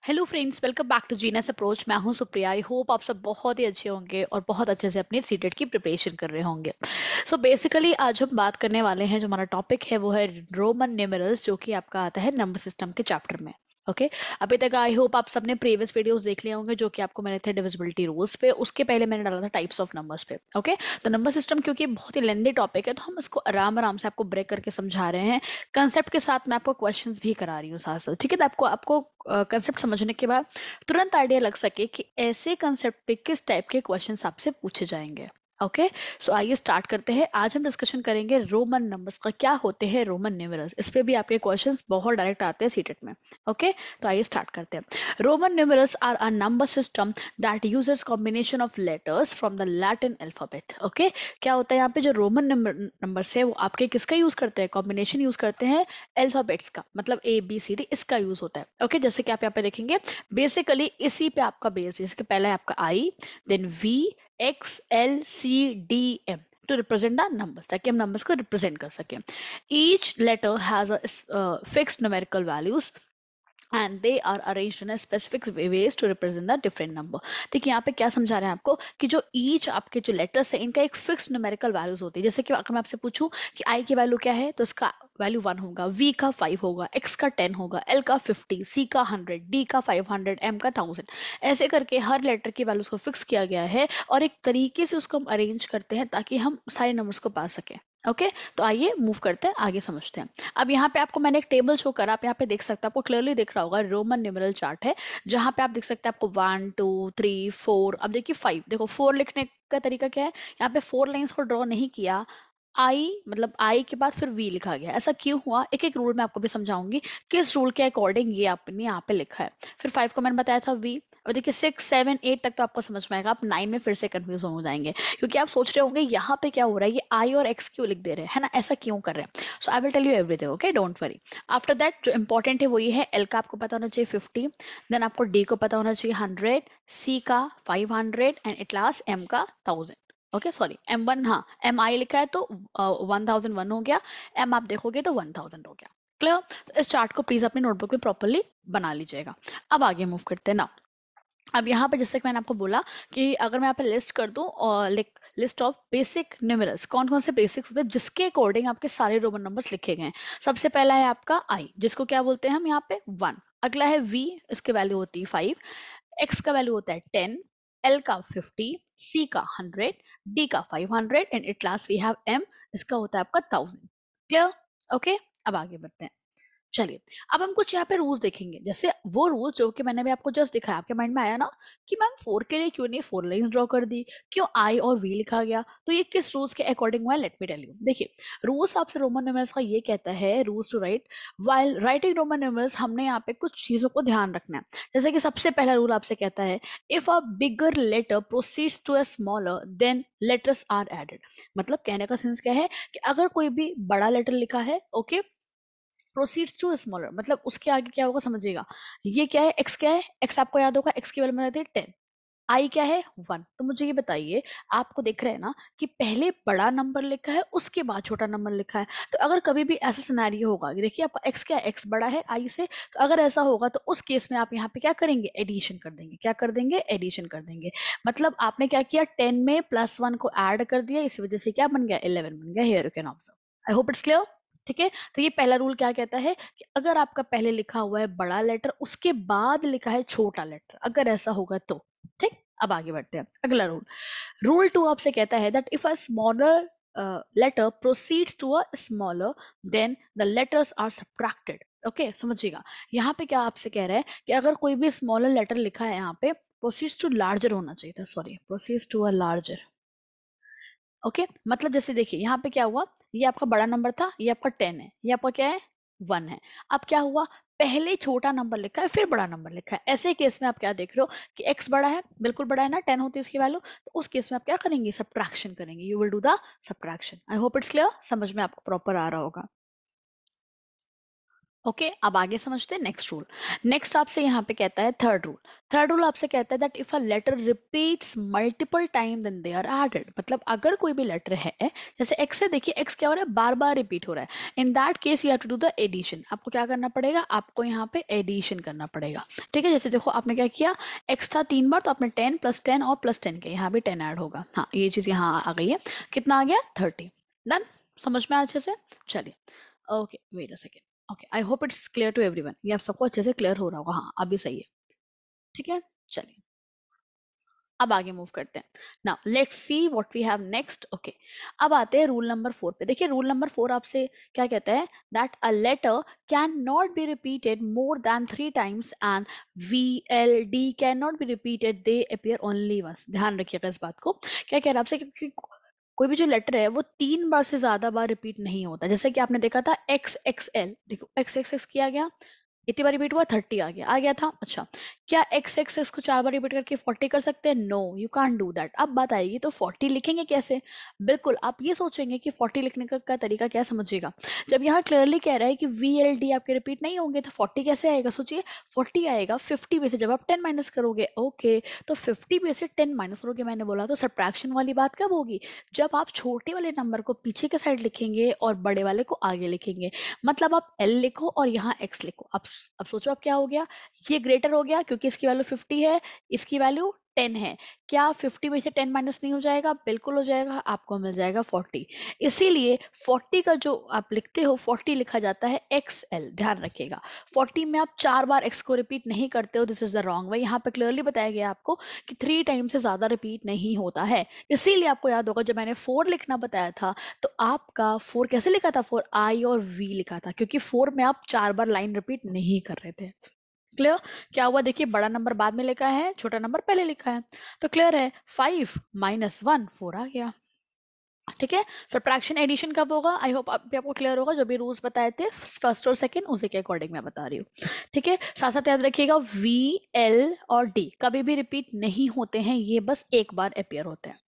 Hello friends, welcome back to genius approach. मैं हूं Supriya. I hope आप सब बहुत ही अच्छे होंगे और बहुत अच्छे से अपनी सीटेट की प्रिपरेशन कर रहे होंगे। सो बेसिकली आज हम बात करने वाले हैं, जो हमारा टॉपिक है वो है रोमन न्यूमेरल्स, जो कि आपका आता है नंबर सिस्टम के चैप्टर में। ओके अभी तक आई होप आप सबने प्रीवियस वीडियोस देख लिए होंगे, जो कि आपको मैंने थे डिविजिबिलिटी रूल्स पे। उसके पहले मैंने डाला था टाइप्स ऑफ नंबर्स पे। ओके तो नंबर सिस्टम क्योंकि बहुत ही लेंदी टॉपिक है, तो हम इसको आराम आराम से आपको ब्रेक करके समझा रहे हैं। कंसेप्ट के साथ मैं आपको क्वेश्चंस भी करा रही हूँ साथ साथ। ठीक है, तो आपको आपको कंसेप्ट समझने के बाद तुरंत आइडिया लग सके कि ऐसे कंसेप्ट पे किस टाइप के क्वेश्चंस आपसे पूछे जाएंगे। ओके सो आइए स्टार्ट करते हैं। आज हम डिस्कशन करेंगे रोमन नंबर्स का, क्या होते हैं रोमन न्यूमेरल्स। इस पे भी आपके क्वेश्चंस बहुत डायरेक्ट आते हैं सीटेट में। ओके तो आइए स्टार्ट करते हैं। Roman numerals are a number system that uses combination of letters from the Latin alphabet. Okay क्या होता है यहाँ पे, जो रोमन नंबर्स है वो आपके किसका यूज करते हैं, कॉम्बिनेशन यूज करते हैं अल्फाबेट्स का, मतलब ए बी सी डी, इसका यूज होता है। ओके जैसे कि आप यहाँ पे देखेंगे, बेसिकली इसी पे आपका बेस, इसके पहले है आपका I, then V, X, L, C, D, M to represent the numbers, ताकि हम नंबर्स को रिप्रेजेंट कर सकें। Each letter has a fixed numerical values and they are arranged in a specific ways to represent the different number। देखिए यहाँ पे क्या समझा रहे हैं आपको कि जो ईच आपके जो लेटर्स है, इनका एक फिक्स न्यूमेरिकल वैल्यूज होती है। जैसे कि अगर मैं आपसे पूछूं कि आई की वैल्यू क्या है, तो इसका वैल्यू 1 होगा, वी का 5 होगा, एक्स का 10 होगा, एल का 50, सी का 100, डी का 500, एम का 1000। ऐसे करके हर लेटर की वैल्यूज को फिक्स किया गया है और एक तरीके से उसको हम अरेंज करते हैं ताकि हम सारे नंबर्स को पा सकें। ओके तो आइए मूव करते हैं आगे, समझते हैं। अब यहाँ पे आपको मैंने एक टेबल शो करा, आप यहाँ पे देख सकते हैं, आपको क्लियरली दिख रहा होगा रोमन न्यूमेरल चार्ट है, जहाँ पे आप देख सकते हैं आपको 1 2 3 4, अब देखिए 5। देखो 4 लिखने का तरीका क्या है, यहाँ पे 4 लाइंस को ड्रॉ नहीं किया, आई मतलब आई के बाद फिर वी लिखा गया। ऐसा क्यों हुआ, एक एक रूल मैं आपको भी समझाऊंगी किस रूल के अकॉर्डिंग ये आपने यहाँ पे लिखा है। फिर 5 को मैंने बताया था वी। और देखिए 6 7 8 तक तो आपको समझ में आएगा, आप 9 में फिर से कंफ्यूज हो जाएंगे, क्योंकि आप सोच रहे होंगे यहाँ पे क्या हो रहा है, ये आई और एक्स क्यों लिख दे रहे हैं, है ना, ऐसा क्यों कर रहे हैं। So I will tell you everything, okay don't worry. After that जो इंपॉर्टेंट है वो ये है, एल का आपको पता होना चाहिए 50, देन आपको डी को पता होना चाहिए 100, सी का 500 एंड एट लास्ट एम का 1000। ओके सॉरी एम वन, हाँ एम आई लिखा है तो 1001 हो गया, एम आप देखोगे तो 1000 हो गया। क्लियर, तो इस चार्ट को प्लीज अपनी नोटबुक में प्रॉपरली बना लीजिएगा। अब आगे मूव करते हैं ना। अब यहाँ पे जैसे कि मैंने आपको बोला कि अगर मैं यहाँ पे लिस्ट कर दूं और लिस्ट ऑफ बेसिक न्यूमेरल्स, कौन कौन से बेसिक्स होते हैं जिसके अकॉर्डिंग आपके सारे रोमन नंबर्स लिखे गए हैं। सबसे पहला है आपका आई, जिसको क्या बोलते हैं हम यहाँ पे 1। अगला है वी, इसकी वैल्यू होती है 5, एक्स का वैल्यू होता है 10, एल का 50, सी का 100, डी का 500 and at last we have M, इसका होता है आपका 1000। क्लियर, ओके अब आगे बढ़ते हैं। चलिए अब हम कुछ यहाँ पे रूल्स देखेंगे, जैसे वो रूल्स जो कि मैंने भी आपको जस्ट दिखाया, आपके माइंड में आया ना कि मैम 4 के लिए क्यों नहीं 4 लाइंस ड्रॉ कर दी, क्यों आई और वी लिखा गया, तो ये किस रूल्स के अकॉर्डिंग हुआ है, लेट मी टेल यू। देखिए रूल्स आपसे रोमन न्यूमेरल्स का ये कहता है, rules to write while writing Roman numerals, हमने यहाँ पे कुछ चीजों को ध्यान रखना है। जैसे कि सबसे पहला रूल आपसे कहता है, if a bigger letter proceeds to a smaller then letters are added. मतलब कहने का सेंस क्या है कि अगर कोई भी बड़ा लेटर लिखा है, ओके, प्रोसीड्स टू स्मॉलर, मतलब उसके आगे क्या होगा समझिएगा। ये क्या है, एक्स क्या है, एक्स आपको याद होगा, एक्स की वैल्यू में रहती है 10, आई क्या है 1। तो मुझे ये बताइए, आपको देख रहे हैं ना कि पहले बड़ा नंबर लिखा है उसके बाद छोटा नंबर लिखा है। तो अगर कभी भी ऐसा सिनेरियो होगा कि देखिए आपका एक्स क्या है, एक्स बड़ा है आई से, तो अगर ऐसा होगा तो उस केस में आप यहाँ पे क्या करेंगे, एडिशन कर देंगे। क्या कर देंगे, एडिशन कर देंगे। मतलब आपने क्या किया, 10 में +1 को ऐड कर दिया, इसी वजह से क्या बन गया, 11 बन गया। Here you can observe, I hope it's clear. ठीक है, तो ये पहला रूल क्या कहता है कि अगर आपका पहले लिखा हुआ है बड़ा लेटर, उसके बाद लिखा है छोटा लेटर, अगर ऐसा होगा तो ठीक। अब आगे बढ़ते हैं, अगला रूल, रूल 2 आपसे कहता है that if a smaller letter proceeds to a smaller than the letters are subtracted. Okay समझिएगा, यहाँ पे क्या आपसे कह रहा है कि अगर कोई भी स्मॉलर लेटर लिखा है, यहाँ पे प्रोसीड्स टू लार्जर होना चाहिए था, sorry proceeds to a larger. Okay मतलब जैसे देखिए यहाँ पे क्या हुआ, ये आपका बड़ा नंबर था, ये आपका 10 है, ये आपका क्या है 1 है। अब क्या हुआ, पहले छोटा नंबर लिखा है फिर बड़ा नंबर लिखा है। ऐसे केस में आप क्या देख रहे हो कि x बड़ा है, बिल्कुल बड़ा है ना, 10 होती है उसकी वैल्यू, तो उस केस में आप क्या करेंगे, सब्ट्रैक्शन करेंगे, you will do the subtraction. I hope it's clear, समझ में आपको प्रॉपर आ रहा होगा। ओके अब आगे समझते हैं नेक्स्ट रूल। नेक्स्ट आपसे यहाँ पे कहता है थर्ड रूल। थर्ड रूल आपसे कहता है that if a letter repeats multiple time then they are added. मतलब अगर कोई भी लेटर है, जैसे एक्स है, देखिए एक्स क्या हो रहा है, बार बार रिपीट हो रहा है, in that case you have to do the addition. आपको क्या करना पड़ेगा, आपको यहाँ पे एडिशन करना पड़ेगा। ठीक है, जैसे देखो आपने क्या किया, एक्स था 3 बार तो आपने 10 + 10 और +10 के यहाँ भी 10 ऐड होगा। हाँ ये चीज यहाँ आ गई है, कितना आ गया 30। डन, समझ में आया अच्छे से। चलिए okay wait a second. Okay I hope it's clear to everyone, ये आप सबको अच्छे से क्लियर हो रहा होगा। हाँ अभी सही है, ठीक है। चलिए अब आगे मूव करते हैं। Now let's see what we have next. Okay अब आते हैं रूल नंबर 4 पे। देखिए रूल नंबर 4 आपसे क्या कहता है, that a letter can not be repeated more than 3 times and VLD can not be repeated, they appear only once. ध्यान रखिएगा इस बात को। क्या कह रहा है आपसे, क्योंकि कोई भी जो लेटर है वो 3 बार से ज्यादा बार रिपीट नहीं होता। जैसे कि आपने देखा था XXL, देखो XXX किया गया, इतनी बार रिपीट हुआ 30 आ गया था। अच्छा क्या एक्स एक्स इसको 4 बार रिपीट करके 40 कर सकते हैं, no you can't do that. अब बात आएगी तो 40 लिखेंगे कैसे। बिल्कुल आप ये सोचेंगे कि 40 लिखने का तरीका क्या, समझिएगा। जब यहाँ क्लियरली कह रहा है कि VLD आपके रिपीट नहीं होंगे तो 40 कैसे आएगा, सोचिए। 40 आएगा 50 में से जब आप 10 माइनस करोगे। ओके तो 50 में से 10 माइनस करोगे, मैंने बोला तो सब्ट्रैक्शन वाली बात कब होगी, जब आप छोटे वाले नंबर को पीछे के साइड लिखेंगे और बड़े वाले को आगे लिखेंगे। मतलब आप L लिखो और यहाँ X लिखो। अब सोचो अब क्या हो गया, ये ग्रेटर हो गया क्योंकि इसकी वैल्यू 50 है, इसकी वैल्यू 10 है। क्या 50 में से 10 माइनस नहीं हो जाएगा, बिल्कुल हो जाएगा, आपको मिल जाएगा 40। इसीलिए 40 का जो आप लिखते हो 40 लिखा जाता है XL, ध्यान रखिएगा। 40 में आप 4 बार X को रिपीट नहीं करते हो, दिस इज द रॉन्ग वे। यहाँ पे क्लियरली बताया गया आपको कि 3 टाइम से ज्यादा रिपीट नहीं होता है। इसीलिए आपको याद होगा जब मैंने 4 लिखना बताया था तो आपका 4 कैसे लिखा था, 4 I और V लिखा था, क्योंकि 4 में आप 4 बार लाइन रिपीट नहीं कर रहे थे। क्लियर। क्या हुआ, देखिए बड़ा नंबर बाद में लिखा है, छोटा नंबर पहले लिखा है, तो क्लियर है। 5 - 1 4 आ गया। ठीक है, सब्ट्रैक्शन एडिशन कब होगा, आई होप अभी आपको क्लियर होगा। जो भी रूल्स बताए थे फर्स्ट और सेकंड उसी के अकॉर्डिंग मैं बता रही हूँ। ठीक है, साथ साथ याद रखिएगा VL और D कभी भी रिपीट नहीं होते हैं, ये बस एक बार अपियर होते हैं।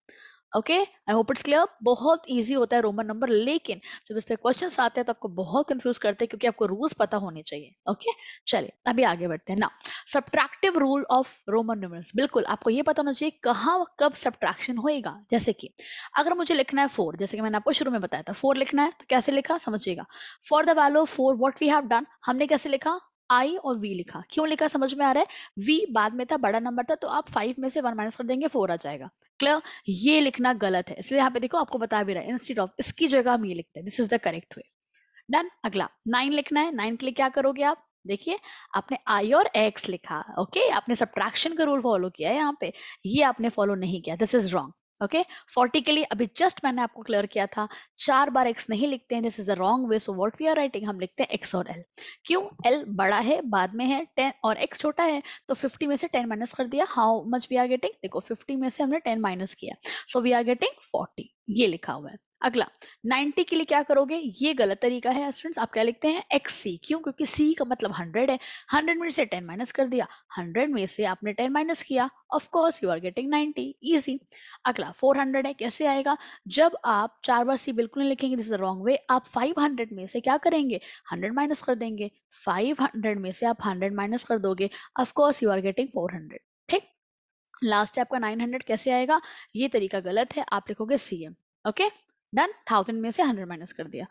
Okay I hope it's clear. बहुत इजी होता है रोमन नंबर, लेकिन जब इस पे क्वेश्चंस आते हैं तो आपको बहुत कंफ्यूज करते हैं, क्योंकि आपको रूल्स पता होने चाहिए। ओके चलिए अभी आगे बढ़ते हैं ना। Subtractive rule of Roman numerals, बिल्कुल आपको ये पता होना चाहिए कहाँ कब सब्ट्रैक्शन होएगा। जैसे कि अगर मुझे लिखना है 4, जैसे कि मैंने आपको शुरू में बताया था 4 लिखना है, तो कैसे लिखा समझिएगा। For the value of 4 what we have done, हमने कैसे लिखा, I और V लिखा। क्यों लिखा समझ में आ रहा है, V बाद में था, बड़ा नंबर था, तो आप 5 में से 1 माइनस कर देंगे 4 आ जाएगा। क्लियर, ये लिखना गलत है, इसलिए यहाँ पे देखो आपको बता भी रहा है, इंस्टेड ऑफ इसकी जगह हम ये लिखते हैं, this is the correct way. Done. अगला 9 लिखना है, 9 के लिए क्या करोगे आप, देखिए आपने I और X लिखा। ओके आपने सब्ट्रैक्शन का रूल फॉलो किया है यहाँ पे, ये आपने फॉलो नहीं किया, दिस इज रॉन्ग। ओके 40 के लिए अभी जस्ट मैंने आपको क्लियर किया था, 4 बार X नहीं लिखते हैं, this is the wrong way. So what we are writing, हम लिखते हैं X और L। क्यों, L बड़ा है बाद में है 10 और X छोटा है, तो 50 में से 10 माइनस कर दिया, how much we are getting, देखो 50 में से हमने 10 माइनस किया, सो वी आर गेटिंग 40, ये लिखा हुआ है। अगला 90 के लिए क्या करोगे, ये गलत तरीका है स्टूडेंट्स, आप क्या लिखते हैं XC। क्यों, क्योंकि C का मतलब 100 है, 100 में से 10 माइनस कर दिया, 100 में से आपने 10 माइनस किया, of course you are getting 90, easy. अगला 400 है, कैसे आएगा, जब आप 4 बार C बिल्कुल नहीं लिखेंगे, दिस इज द रॉन्ग वे। आप 500 में से क्या करेंगे, 100 माइनस कर देंगे, 500 में से आप 100 माइनस कर दोगे, of course you are getting 400। ठीक, लास्ट है आपका 900, कैसे आएगा, ये तरीका गलत है, आप लिखोगे CM। ओके डन, 1000 में से 100 माइनस कर दिया।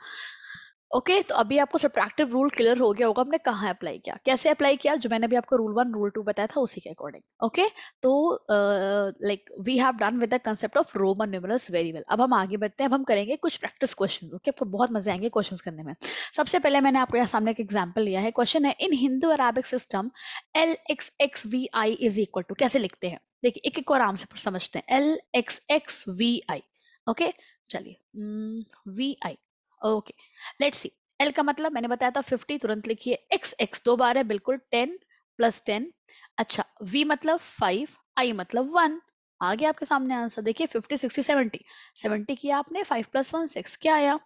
ओके तो अभी आपको सब्ट्रैक्टिव रूल क्लियर हो गया होगा, हमने कहाँ अप्लाई किया, कैसे अप्लाई किया, जो मैंने अभी आपको रूल 1 रूल 2 बताया था उसी के अकॉर्डिंग। ओके तो like we have done with the concept of Roman numerals very well. अब हम आगे बढ़ते हैं, अब हम करेंगे कुछ प्रैक्टिस क्वेश्चन। ओके आपको बहुत मजे आएंगे क्वेश्चन करने में। सबसे पहले मैंने आपको यहाँ सामने एक एग्जाम्पल लिया है, क्वेश्चन है in Hindu Arabic system LXXVI is equal to, कैसे लिखते हैं, देखिए एक एक को आराम से समझते हैं, LXXVI। ओके चलिए VI। Okay let's see, L का मतलब मैंने बताया था 50, तुरंत लिखिए, XX 2 बार है बिल्कुल, 10 + 10। अच्छा V मतलब 5, I मतलब 1, आ गया आपके सामने आंसर, देखिए 50 60 70, 70 किया आपने, 5 + 1 6, क्या आया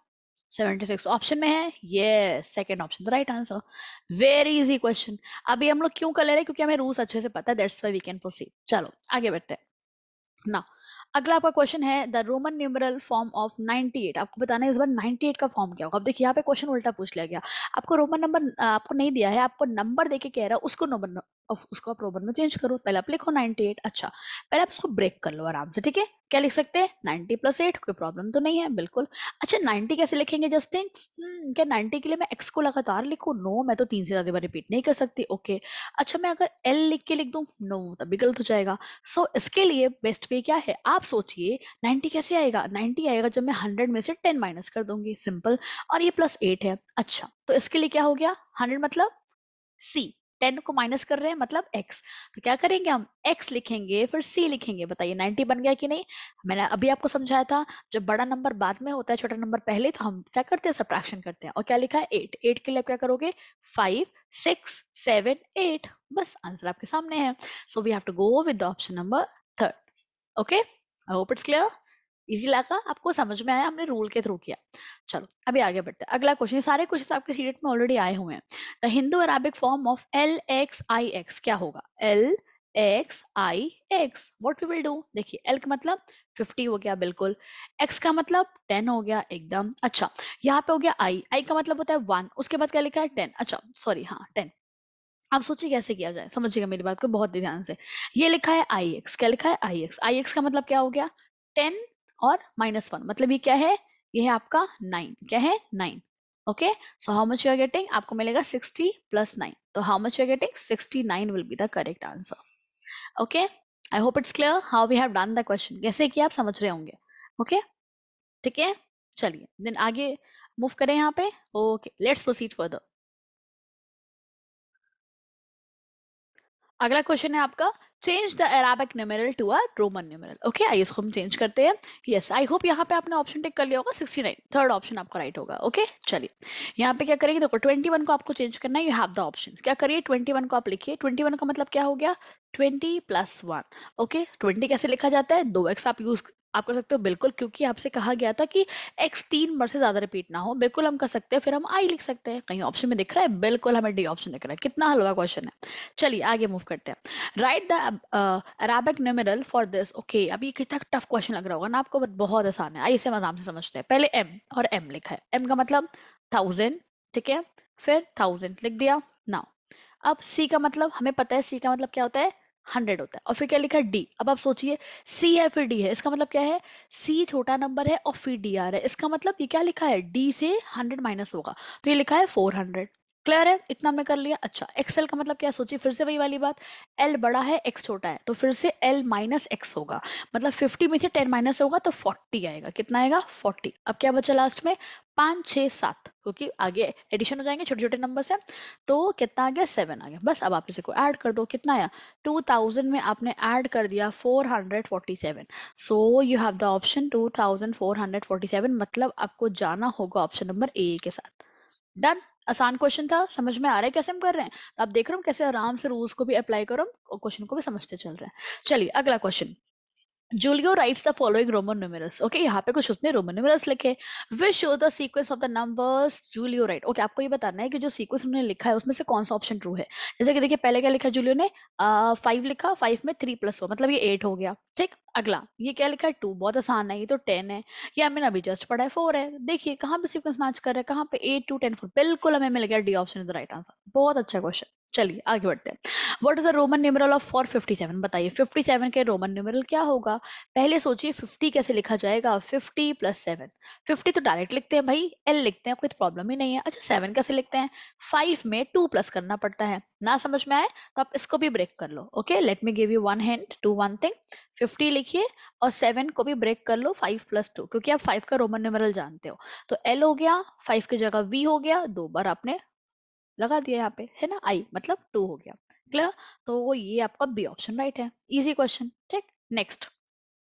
76, ऑप्शन में है, ये second option the right answer. Very easy question. अभी हम लोग क्यों कर ले रहे हैं, क्योंकि हमें रूल्स अच्छे से पता है, that's why we can proceed. चलो आगे बढ़ते हैं ना। अगला आपका क्वेश्चन है the Roman numeral form of 98। आपको बताना है इस बार 98 का फॉर्म क्या होगा। अब देखिए यहाँ पे क्वेश्चन उल्टा पूछ लिया गया। आपको रोमन नंबर आपको नहीं दिया है, आपको नंबर देके कह रहा है उसको नंबर उसको आप रोमन में चेंज करो। पहले आप लिखो 98। अच्छा, पहले आप इसको ब्रेक कर लो आराम से, ठीक है। क्या लिख सकते हैं 90 + 8, कोई प्रॉब्लम तो नहीं है, बिल्कुल। अच्छा 90 कैसे लिखेंगे जस्टिन? क्या 90 के लिए मैं x को लगातार लिखूं? नो, मैं तो 3 से ज्यादा बार रिपीट नहीं कर सकती। ओके, अच्छा मैं अगर l लिख के लिख दूं? नो, तब भी गलत हो जाएगा। सो इसके लिए बेस्ट वे क्या है? आप सोचिए 90 कैसे आएगा? 90 आएगा जब मैं 100 में से 10 माइनस कर दूंगी, सिंपल। और ये +8 है। अच्छा, तो इसके लिए क्या हो गया? 100 मतलब c, 10 को माइनस कर रहे हैं मतलब x। तो क्या करेंगे हम? x लिखेंगे फिर c लिखेंगे। बताइए 90 बन गया कि नहीं? मैंने अभी आपको समझाया था, जब बड़ा नंबर बाद में होता है छोटा नंबर पहले, तो हम क्या करते हैं? सब्ट्रैक्शन करते हैं। और क्या लिखा है? 8। 8 के लिए आप क्या करोगे? 5 6 7 8। बस आंसर आपके सामने है। So we have to go with the option number 3। Okay, I hope it's clear. Easy लगा आपको? समझ में आया? हमने रूल के थ्रू किया। चलो अभी आगे बढ़ते हैं। अगला क्वेश्चन, सारे क्वेश्चन आपके सीटेट में ऑलरेडी आए हुए हैं। The Hindu Arabic form of LXIX क्या होगा? LXIX, what we will do? देखिए L का मतलब 50 हो गया, बिल्कुल। X का मतलब 10 हो गया, एकदम। अच्छा, यहाँ पे हो गया I का मतलब होता है 1, उसके बाद क्या लिखा है? 10। अच्छा सॉरी, हाँ 10। आप सोचिए कैसे किया जाए, समझिएगा मेरी बात को बहुत ध्यान से। ये लिखा है IX, क्या लिखा है? IX का मतलब क्या हो गया? 10 और -1, मतलब ये क्या है? ये है आपका 9। क्या है? 9। Okay, so how much you are getting? आपको मिलेगा 60 + 9। तो how much you are getting? 69 will be the correct answer. Okay, I hope it's clear how we have done the question. कैसे किया आप समझ रहे होंगे। ओके, ठीक है। चलिए देन आगे मूव करें यहाँ पे। Okay, let's proceed further. अगला क्वेश्चन है आपका, change the Arabic numeral to a Roman numeral. Okay, आइए इसको हम चेंज करते हैं। यस, आई होप यहाँ पे आपने ऑप्शन टिक कर लिया होगा 69, थर्ड ऑप्शन आपका राइट होगा। ओके चलिए, यहाँ पे क्या करेंगे? देखो 21 को आपको चेंज करना है, यू हैव द ऑप्शन। क्या करिए? 21 को आप लिखिए। 21 का मतलब क्या हो गया? 20 + 1। ओके, 20 कैसे लिखा जाता है? 2x आप कर सकते हो, बिल्कुल, क्योंकि आपसे कहा गया था कि x 3 बार से ज्यादा रिपीट ना हो। बिल्कुल हम कर सकते हैं, फिर हम i लिख सकते हैं। कहीं ऑप्शन में दिख रहा है? बिल्कुल हमें डी ऑप्शन दिख रहा है। कितना हलवा क्वेश्चन है। चलिए आगे मूव करते हैं। Right the Arabic numeral for this. Okay, अभी ये कितना टफ क्वेश्चन लग रहा होगा ना आपको, बट बहुत आसान है। आइए इसे हम आराम से समझते हैं। पहले m, और m लिखा है। m का मतलब 1000, ठीक है। फिर 1000 लिख दिया ना। अब c का मतलब हमें पता है, c का मतलब क्या होता है? 100 होता है। और फिर क्या लिखा है? d। अब आप सोचिए, c है फिर d है, इसका मतलब क्या है? c छोटा नंबर है और फिर d आ रहा है, इसका मतलब ये क्या लिखा है? d से 100 माइनस होगा, तो ये लिखा है 400। क्लियर है? इतना हमने कर लिया। अच्छा, एक्सएल का मतलब क्या? सोचिए फिर से वही वाली बात, एल बड़ा है एक्स छोटा है, तो फिर से एल माइनस एक्स होगा, मतलब 50 में से 10 माइनस होगा तो 40 आएगा। कितना आएगा? 40। अब क्या बचा लास्ट में? 5 6 7, क्योंकि आगे एडिशन हो जाएंगे छोटे छोटे नंबर से। तो कितना आ गया? 7 आ गया। बस अब आप इसे को ऐड कर दो। कितना आया? 2000 में आपने ऐड कर दिया 447। सो यू हैव द ऑप्शन 2447, मतलब आपको जाना होगा ऑप्शन नंबर ए के साथ। डन। आसान क्वेश्चन था, समझ में आ रहा है कैसे हम कर रहे हैं? तो आप देख रहे हो कैसे आराम से रूल्स को भी अप्लाई करो और क्वेश्चन को भी समझते चल रहे हैं। चलिए अगला question, Julio rights the following Roman numerals. Okay, यहाँ पे कुछ उसने रोमन न्यूमेरल्स लिखे। Which show the sequence of the numbers Julio right. Okay, आपको ये बताना है कि जो सीक्वेंस उन्होंने लिखा है उसमें से कौन सा ऑप्शन ट्रू है। जैसे कि देखिए पहले क्या लिखा जूलियो ने? 5 लिखा, 5 में 3 + 1 मतलब ये 8 हो गया, ठीक। अगला ये क्या लिखा है? 2, बहुत आसान है, ये तो 10 है। ये हमने अभी जस्ट पढ़ा है 4 है। देखिए कहाँ पे सीक्वेंस मैच कर रहा है, कहाँ पे 8 2 10 4, बिल्कुल हमें मिल गया D option is the right answer. बहुत अच्छा क्वेश्चन। चलिए आगे बढ़ते हैं। What is the Roman numeral of for 57? बताइए 57 के रोमन न्यूमेरल क्या होगा? पहले सोचिए 50 कैसे लिखा जाएगा? 50 + 7। 50 तो डायरेक्ट लिखते हैं भाई, एल लिखते हैं, कोई प्रॉब्लम ही नहीं है। अच्छा 7 कैसे लिखते हैं? 5 में 2 प्लस करना पड़ता है ना। समझ में आए तो आप इसको भी ब्रेक कर लो। Okay, let me give you one hint to one thing. 50 लिखिए और 7 को भी ब्रेक कर लो 5 + 2, क्योंकि आप 5 का रोमन न्यूमेरल जानते हो। तो एल हो गया, 5 की जगह वी हो गया, 2 बार आपने लगा दिया यहाँ पे, है ना। आई मतलब 2 हो गया। क्लियर? तो ये आपका बी ऑप्शन राइट है। इजी क्वेश्चन, ठीक। नेक्स्ट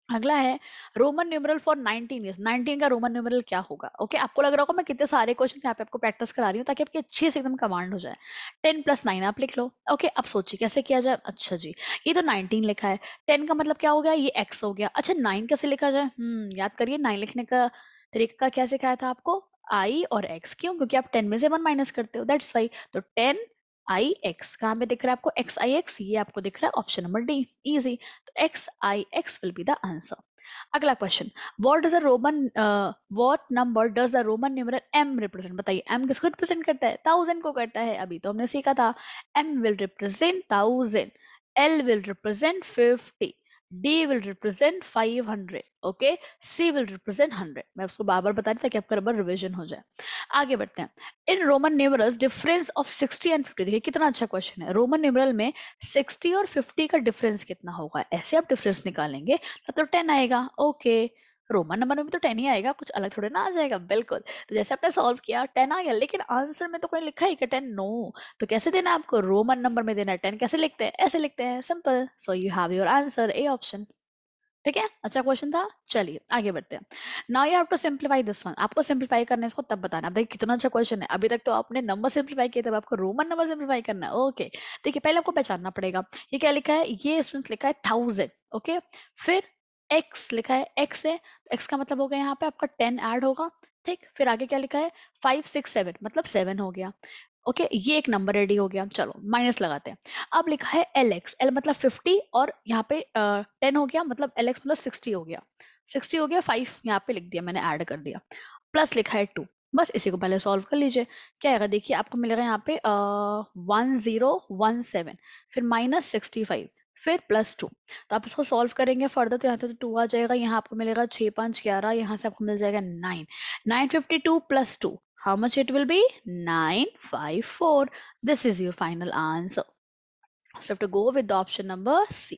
अगला है रोमन न्यूमेरल फॉर 19 ईयर्स। 19 का रोमन न्यूमेरल क्या होगा? ओके, आपको लग रहा होगा मैं कितने सारे क्वेश्चन यहाँ पे आपको प्रैक्टिस करा रही हूँ ताकि आपकी अच्छे से एकदम कमांड हो जाए। 10 + 9 आप लिख लो। ओके, अब सोचिए कैसे किया जाए। अच्छा जी, ये तो 19 लिखा है, 10 का मतलब क्या हो गया? ये x हो गया। अच्छा 9 कैसे लिखा जाए? याद करिए 9 लिखने का तरीका क्या सिखाया था आपको? i और x। क्यों? क्योंकि आप 10 में से 1 माइनस करते हो, दैट्स वाई। तो 10 आई एक्स कहाँ पे दिख रहा है आपको? XIX, ये आपको दिख रहा है ऑप्शन नंबर डी। इजी। तो XIX will be the answer. अगला question, what number does the Roman numeral m represent? बताइए m किसको रिप्रेजेंट करता है? 1000 को करता है। अभी तो हमने सीखा था m will represent 1000, l will represent 50, d will represent 500, okay, c will represent 100। मैं उसको बार बार बता रही ताकि आपका रबर रिविजन हो जाए। आगे बढ़ते हैं। In Roman numerals difference of 60 and 50, देखिए कितना अच्छा क्वेश्चन है। रोमन न्यूमरल में 60 और 50 का डिफरेंस कितना होगा? ऐसे आप डिफरेंस निकालेंगे तब तो 10 आएगा। ओके, रोमन नंबर में भी तो 10 ही आएगा, कुछ अलग थोड़े ना आ जाएगा। बिल्कुल, तो जैसे आपने सॉल्व किया 10 आ गया, लेकिन आंसर में तो कोई लिखा है कि 10? नो। तो कैसे देना है आपको? रोमन नंबर में देना है 10। कैसे लिखते हैं? ऐसे लिखते हैं, simple. So you have your answer, A option. ठीक है, अच्छा क्वेश्चन था। चलिए आगे बढ़ते हैं। Now you have to simplify this one. आपको सिंप्लीफाई करना है इसको तब बताना। अब देखिए कितना अच्छा क्वेश्चन है। अभी तक तो आपने नंबर सिंप्लीफाई किए, तब आपको रोमन नंबर सिंप्लीफाई करना है। ओके, देखिए पहले आपको पहचानना पड़ेगा ये क्या लिखा है। ये स्टूडेंट्स लिखा है 1000, ओके। फिर x लिखा है, x है, x का मतलब हो गया यहाँ पे आपका 10 ऐड होगा। ठीक, फिर आगे क्या लिखा है? 5 6 7, मतलब 7 हो गया। ओके, ये एक नंबर रेडी हो गया। चलो माइनस लगाते हैं। अब लिखा है एल एक्स, एल मतलब 50, और यहाँ पे 10 हो गया, मतलब एल एक्स मतलब 60 हो गया। 60 हो गया, 5 यहाँ पे लिख दिया मैंने, ऐड कर दिया। प्लस लिखा है 2। बस इसी को पहले सॉल्व कर लीजिए। क्या आएगा? देखिए आपको मिलेगा यहाँ पे 1017, फिर -65, फिर +2। तो आप इसको सॉल्व करेंगे फर्दर तो यहाँ पे तो 2 आ जाएगा। यहाँ आपको मिलेगा 6 5 11, यहाँ से आपको मिल जाएगा 9। 952 + 2, how much it will be? 954. This is your final answer. So you have to go with the option number C.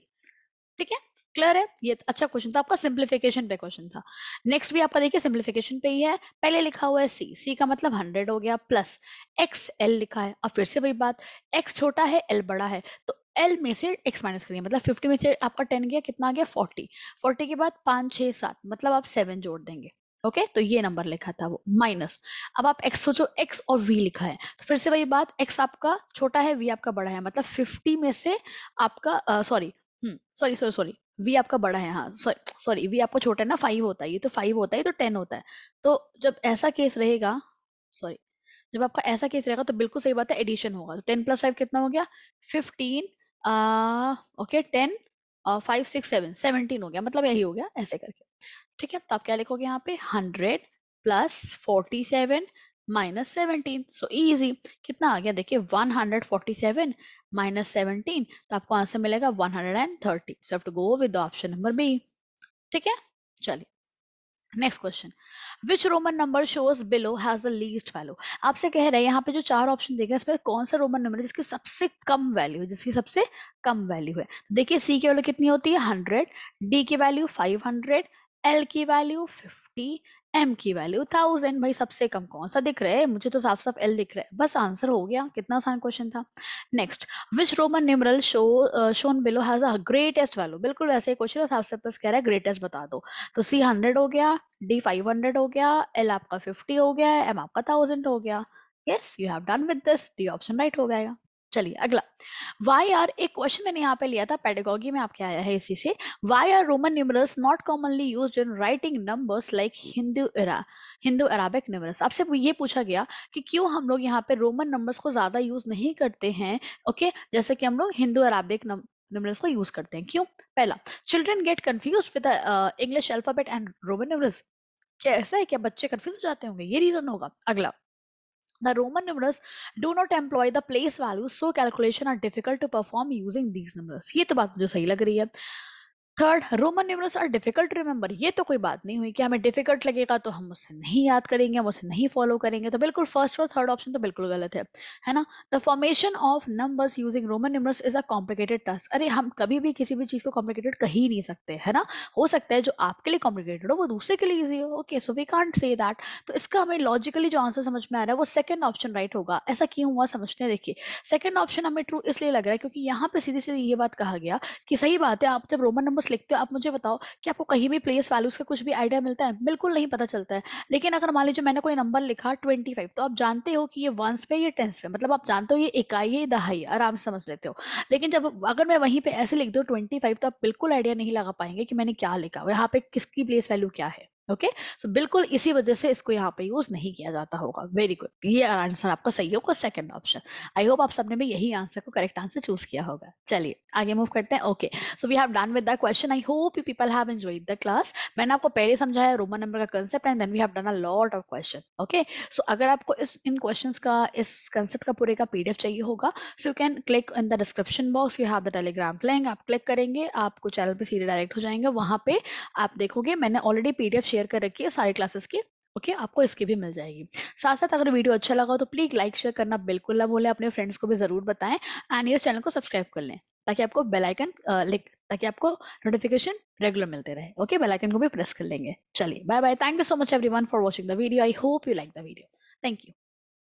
ठीक है, क्लियर है? ये अच्छा क्वेश्चन था आपका, सिंप्लीफिकेशन पे क्वेश्चन था। नेक्स्ट भी आपका देखिए सिंप्लीफिकेशन पे ही है। पहले लिखा हुआ है सी, सी का मतलब 100 हो गया, प्लस एक्स एल लिखा है। अब फिर से वही बात, एक्स छोटा है एल बड़ा है, तो एल में से एक्स माइनस करिए, मतलब 50 में से आपका 10 गया, कितना आ गया? 40। 40 के बाद 5 6 7, मतलब आप 7 जोड़ देंगे। ओके, तो ये नंबर लिखा था वो माइनस। अब आप एक्स सोचो, एक्स और वी लिखा है, तो फिर से वही बात, एक्स आपका छोटा है, वी आपका बड़ा है, मतलब 50 में से आपका sorry sorry sorry sorry, V आपका बड़ा है। हाँ सॉरी सॉरी, वी आपका छोटा है ना, 5 होता है, ये तो 5 होता है, तो 10 होता है। तो जब ऐसा केस रहेगा, सॉरी, जब आपका ऐसा केस रहेगा तो बिल्कुल सही बात है, एडिशन होगा। तो 10 + 5 कितना हो गया? 15। ओके, 10 5 6 7 17 हो गया, मतलब यही हो गया ऐसे करके। ठीक है, तो आप क्या लिखोगे यहाँ पे? 100 + 47 - 17। सो इजी, कितना आ गया? देखिए 147 - 17, तो आपको आंसर मिलेगा 130। So have to go with option number B. ठीक है, चलिए next question, which Roman number shows below has the least value? आपसे कह रहे हैं यहाँ पे जो 4 ऑप्शन देगा इसमें कौन सा रोमन नंबर है जिसकी सबसे कम वैल्यू है, जिसकी सबसे कम वैल्यू है। देखिए सी की वैल्यू कितनी होती है? 100, डी की वैल्यू 500, एल की वैल्यू 50, एम की वैल्यू 1000। भाई सबसे कम कौन सा दिख रहा है? मुझे तो साफ साफ एल दिख रहा है। बस आंसर हो गया, कितना आसान क्वेश्चन था। Next, which Roman numeral shown below has a greatest value? बिल्कुल वैसे ही क्वेश्चन है, आपसे बस कह रहा है ग्रेटेस्ट बता दो। तो सी 100 हो गया, डी 500 हो गया, एल आपका 50 हो गया, एम आपका 1000 हो गया। Yes, you have done with this, D option right हो गया। चलिए अगला, वाई आर, एक क्वेश्चन मैंने यहाँ पे लिया था पेडागोगी में, आपके आया है इसी से। Why are Roman numerals not commonly used in writing numbers like Hindu Arabic numerals? आपसे ये पूछा गया कि क्यों हम लोग यहाँ पे रोमन नंबर्स को ज्यादा यूज नहीं करते हैं, ओके, जैसे कि हम लोग हिंदू अराबिक न्यूमरल्स को यूज करते हैं, क्यों? पहला, children get confuse with English alphabet and Roman numerals. क्या ऐसा है? क्या बच्चे कंफ्यूज हो जाते होंगे? ये रीजन होगा। अगला, the Roman numerals do not employ the place values, so calculation are difficult to perform using these numerals. ये तो बात मुझे सही लग रही है। Third, Roman numerals are difficult to remember. ये तो कोई बात नहीं हुई कि हमें डिफिकल्ट लगेगा तो हम उससे नहीं याद करेंगे, हम उससे नहीं फॉलो करेंगे। तो बिल्कुल फर्स्ट और थर्ड ऑप्शन तो बिल्कुल गलत है ना? The formation of numbers using Roman numerals is a complicated task. अरे हम कभी भी किसी भी चीज को कॉम्प्लिकेटेड कह ही नहीं सकते, है ना? हो सकता है जो आपके लिए कॉम्प्लिकेटेड हो वो दूसरे के लिए इजी हो। Okay, so we can't say that. तो इसका हमें लॉजिकली जो आंसर समझ में आ रहा है वो सेकंड ऑप्शन राइट होगा। ऐसा क्यों हुआ समझते हैं। देखिए सेकंड ऑप्शन हमें ट्रू इसलिए लग रहा है क्योंकि यहाँ पे सीधी सीधी ये बात कहा गया कि सही बात है, आप जब रोमन नंबर्स लिखते हो, आप मुझे बताओ कि आपको कहीं भी प्लेस वैल्यूज का कुछ भी आइडिया मिलता है? बिल्कुल नहीं पता चलता है। लेकिन अगर मान लीजिए मैंने कोई नंबर लिखा 25, तो आप जानते हो कि ये वंस पे, ये टेंस पे, मतलब आप जानते हो ये इकाई है, दहाई है, आराम से समझ लेते हो। लेकिन जब अगर मैं वहीं पे ऐसे लिख दूं 25, तो आप बिल्कुल आइडिया नहीं लगा पाएंगे कि मैंने क्या लिखा, यहाँ पे किसकी प्लेस वैल्यू क्या है। ओके, सो बिल्कुल इसी वजह से इसको यहाँ पे यूज नहीं किया जाता होगा। वेरी गुड, ये आंसर आपका सही होगा, सेकंड ऑप्शन। आई होप आप सबने भी यही आंसर को करेक्ट आंसर चूज किया होगा। चलिए आगे मूव करते हैं। Okay, so we have done with the question. I hope you people have enjoyed the class. मैंने आपको पहले समझाया रोमन नंबर का concept and then we have done a lot of question. Okay, so अगर आपको इन questions का, इस concept का पूरे का पीडीएफ चाहिए होगा, so you can click in the description box, you have the Telegram link. आप क्लिक करेंगे, आपको चैनल पे सीधे डायरेक्ट हो जाएंगे। वहां पे आप देखोगे मैंने ऑलरेडी पीडीएफ शेयर कर रखी है सारी क्लासेस की। ओके, आपको इसकी भी मिल जाएगी। साथ साथ अगर वीडियो अच्छा लगा हो तो प्लीज लाइक शेयर करना बिल्कुल ना भूलें, अपने फ्रेंड्स को भी जरूर बताएं एंड ये चैनल को सब्सक्राइब कर लें ताकि आपको बेल आइकन ताकि आपको नोटिफिकेशन रेगुलर मिलते रहे। ओके, बेल आइकन को भी प्रेस कर लेंगे। चलिए bye bye, thank you so much everyone for watching the video. I hope you like the video. Thank you.